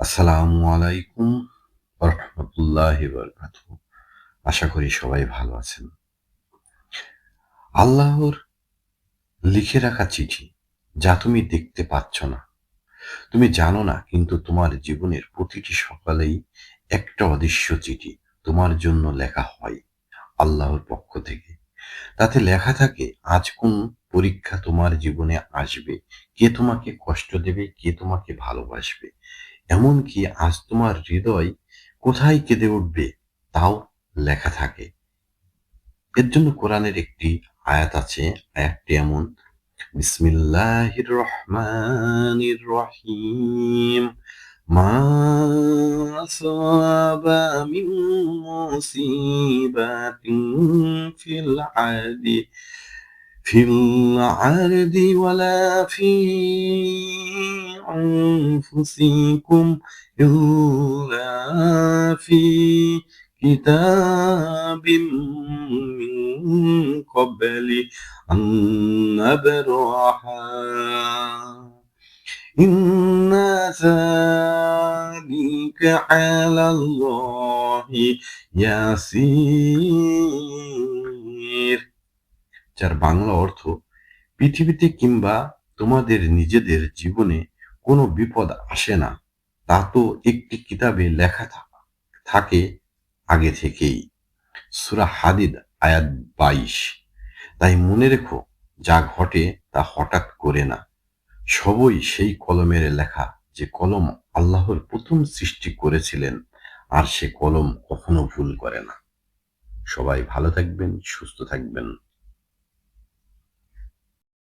আসসালামু আলাইকুম ওয়া রাহমাতুল্লাহি ওয়া বারাকাতুহু। আশা করি সবাই ভালো আছেন। আল্লাহর লিখে রাখা চিঠি, যা তুমি দেখতে পাচ্ছ না, তুমি জানো না, কিন্তু তোমার জীবনের প্রতিটি সকালেই একটা অদৃশ্য চিঠি তোমার জন্য লেখা হয় আল্লাহর পক্ষ থেকে। তাতে লেখা থাকে আজ কোন পরীক্ষা তোমার জীবনে আসবে, কে তোমাকে কষ্ট দেবে, কে তোমাকে ভালোবাসবে। এমনকি আজ তোমার হৃদয় কোথায় কেঁদে উঠবে তাও লেখা থাকে। এর জন্য কোরআনের একটি আয়াত আছে, আয়াতটি এমন: বিসমিল্লাহির রহমানির রহিম, মা আসাবা মিন মুসিবাতিন ফিল আরদি ওয়ালা ফি আনফুসিকুম ইল্লা ফি কিতাবিম মিন ক্বাবলি আন নাবরাহা ইন্না যালিকা আলাল্লাহি ইয়াসির। যার বাংলা অর্থ: পৃথিবীতে কিংবা তোমাদের নিজেদের জীবনে কোনো বিপদ আসে না, তা তো একটি কিতাবে লেখা থাকে আগে থেকেই। সূরা হাদিদ আয়াত ২২। তাই মনে রেখো, যা ঘটে তা হঠাৎ করে না, সবই সেই কলমের লেখা, যে কলম আল্লাহর প্রথম সৃষ্টি করেছিলেন, আর সে কলম কখনো ভুল করে না। সবাই ভালো থাকবেন, সুস্থ থাকবেন।